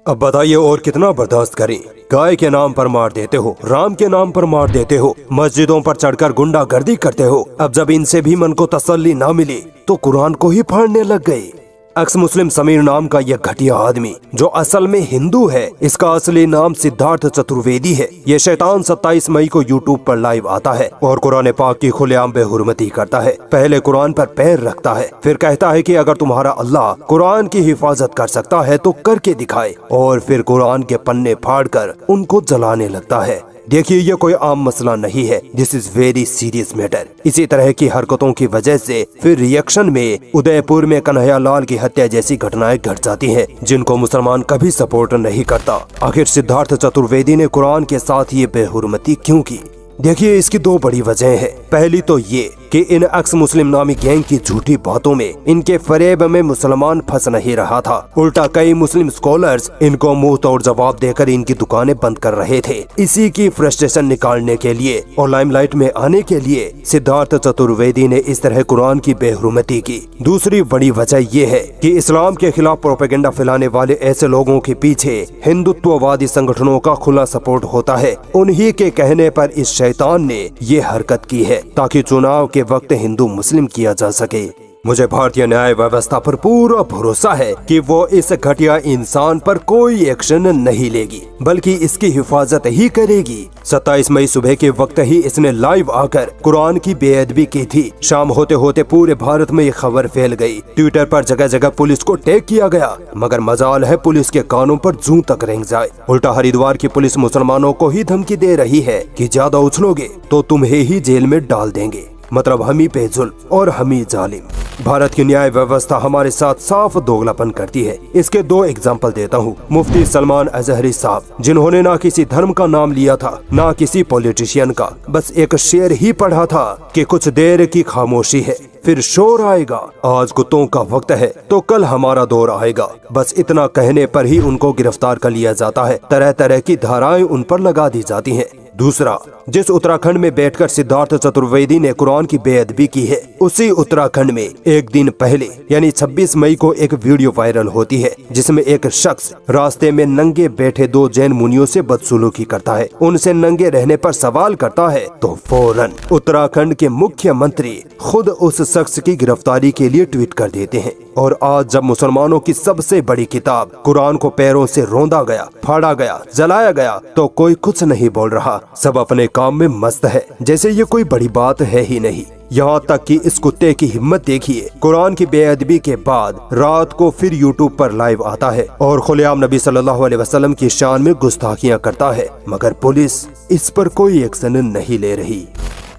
अब बताइए और कितना बर्दाश्त करें। गाय के नाम पर मार देते हो, राम के नाम पर मार देते हो, मस्जिदों पर चढ़कर गुंडागर्दी करते हो। अब जब इनसे भी मन को तसल्ली ना मिली तो कुरान को ही फाड़ने लग गए। एक्स मुस्लिम समीर नाम का यह घटिया आदमी जो असल में हिंदू है, इसका असली नाम सिद्धार्थ चतुर्वेदी है। ये शैतान 27 मई को यूट्यूब पर लाइव आता है और कुरान पाक की खुलेआम बेहुरमती करता है। पहले कुरान पर पैर रखता है, फिर कहता है कि अगर तुम्हारा अल्लाह कुरान की हिफाजत कर सकता है तो करके दिखाए, और फिर कुरान के पन्ने फाड़कर उनको जलाने लगता है। देखिए, ये कोई आम मसला नहीं है, this is very serious matter. इसी तरह की हरकतों की वजह से फिर रिएक्शन में उदयपुर में कन्हैया लाल की हत्या जैसी घटनाएं घट जाती हैं, जिनको मुसलमान कभी सपोर्ट नहीं करता। आखिर सिद्धार्थ चतुर्वेदी ने कुरान के साथ ये बेहुरमती क्यों की? देखिए, इसकी दो बड़ी वजह है। पहली तो ये कि इन एक्स मुस्लिम नामी गैंग की झूठी बातों में, इनके फरेब में मुसलमान फंस नहीं रहा था, उल्टा कई मुस्लिम स्कॉलर्स इनको मुंह तोड़ जवाब देकर इनकी दुकानें बंद कर रहे थे। इसी की फ्रस्ट्रेशन निकालने के लिए और लाइमलाइट में आने के लिए सिद्धार्थ चतुर्वेदी ने इस तरह कुरान की बेहुरमती की। दूसरी बड़ी वजह ये है कि इस्लाम के खिलाफ प्रोपेगेंडा फैलाने वाले ऐसे लोगों के पीछे हिंदुत्ववादी संगठनों का खुला सपोर्ट होता है। उन्हीं के कहने पर इस शैतान ने ये हरकत की है ताकि चुनाव के वक्त हिंदू मुस्लिम किया जा सके। मुझे भारतीय न्याय व्यवस्था पर पूरा भरोसा है कि वो इस घटिया इंसान पर कोई एक्शन नहीं लेगी, बल्कि इसकी हिफाजत ही करेगी। 27 मई सुबह के वक्त ही इसने लाइव आकर कुरान की बेअदबी की थी। शाम होते होते पूरे भारत में ये खबर फैल गई। ट्विटर पर जगह जगह पुलिस को टैग किया गया, मगर मजाल है पुलिस के कानों पर जूं तक रेंग जाए। उल्टा हरिद्वार की पुलिस मुसलमानों को ही धमकी दे रही है कि ज्यादा उछलोगे तो तुम्हें ही जेल में डाल देंगे, मतलब हम ही पे जुल्म और हम ही जालिम। भारत की न्याय व्यवस्था हमारे साथ साफ दोगलापन करती है। इसके दो एग्जाम्पल देता हूँ। मुफ्ती सलमान अजहरी साहब, जिन्होंने ना किसी धर्म का नाम लिया था, ना किसी पॉलिटिशियन का, बस एक शेर ही पढ़ा था कि कुछ देर की खामोशी है फिर शोर आएगा, आज कुत्तों का वक्त है तो कल हमारा दौर आएगा। बस इतना कहने पर ही उनको गिरफ्तार कर लिया जाता है, तरह तरह की धाराएं उन पर लगा दी जाती हैं। दूसरा, जिस उत्तराखंड में बैठकर सिद्धार्थ चतुर्वेदी ने कुरान की बेअदबी की है, उसी उत्तराखंड में एक दिन पहले यानी 26 मई को एक वीडियो वायरल होती है, जिसमें एक शख्स रास्ते में नंगे बैठे दो जैन मुनियों से बदसलूकी करता है, उनसे नंगे रहने पर सवाल करता है, तो फौरन उत्तराखंड के मुख्यमंत्री खुद उस शख्स की गिरफ्तारी के लिए ट्वीट कर देते हैं। और आज जब मुसलमानों की सबसे बड़ी किताब कुरान को पैरों से रौंदा गया, फाड़ा गया, जलाया गया, तो कोई कुछ नहीं बोल रहा, सब अपने काम में मस्त है, जैसे ये कोई बड़ी बात है ही नहीं। यहाँ तक कि इस कुत्ते की हिम्मत देखिए, कुरान की बेअदबी के बाद रात को फिर यूट्यूब पर लाइव आता है और खुलेआम नबी सल्लल्लाहु अलैहि वसल्लम की शान में गुस्ताखियाँ करता है, मगर पुलिस इस पर कोई एक्शन नहीं ले रही।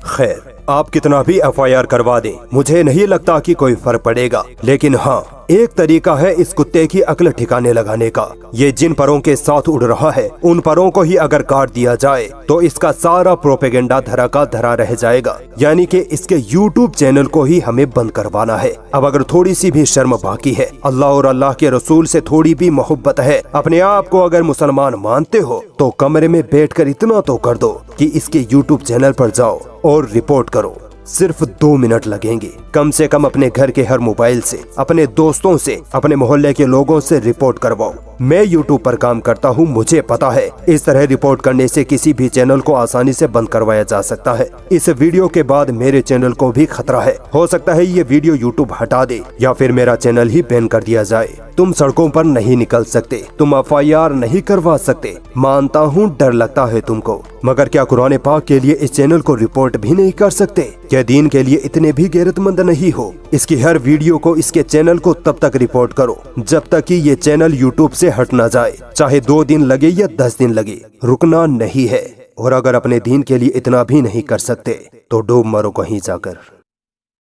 खैर, आप कितना भी FIR करवा दें, मुझे नहीं लगता कि कोई फर्क पड़ेगा। लेकिन हाँ, एक तरीका है इस कुत्ते की अक्ल ठिकाने लगाने का। ये जिन परों के साथ उड़ रहा है, उन परों को ही अगर काट दिया जाए तो इसका सारा प्रोपेगेंडा धरा का धरा रह जाएगा। यानी कि इसके YouTube चैनल को ही हमें बंद करवाना है। अब अगर थोड़ी सी भी शर्म बाकी है, अल्लाह और अल्लाह के रसूल से थोड़ी भी मोहब्बत है, अपने आप को अगर मुसलमान मानते हो, तो कमरे में बैठकर इतना तो कर दो कि इसके YouTube चैनल पर जाओ और रिपोर्ट करो। सिर्फ 2 मिनट लगेंगे, कम से कम अपने घर के हर मोबाइल से, अपने दोस्तों से, अपने मोहल्ले के लोगों से रिपोर्ट करवाओ। मैं यूट्यूब पर काम करता हूँ, मुझे पता है इस तरह रिपोर्ट करने से किसी भी चैनल को आसानी से बंद करवाया जा सकता है। इस वीडियो के बाद मेरे चैनल को भी खतरा है, हो सकता है ये वीडियो यूट्यूब हटा दे या फिर मेरा चैनल ही बैन कर दिया जाए। तुम सड़कों पर नहीं निकल सकते, तुम FIR नहीं करवा सकते, मानता हूँ डर लगता है तुमको, मगर क्या कुरान पाक के लिए इस चैनल को रिपोर्ट भी नहीं कर सकते? क्या दीन के लिए इतने भी गैरतमंद नहीं हो? इसकी हर वीडियो को, इसके चैनल को तब तक रिपोर्ट करो जब तक कि ये चैनल यूट्यूब से हट ना जाए, चाहे 2 दिन लगे या 10 दिन लगे, रुकना नहीं है। और अगर अपने दीन के लिए इतना भी नहीं कर सकते तो डूब मरो कहीं जाकर।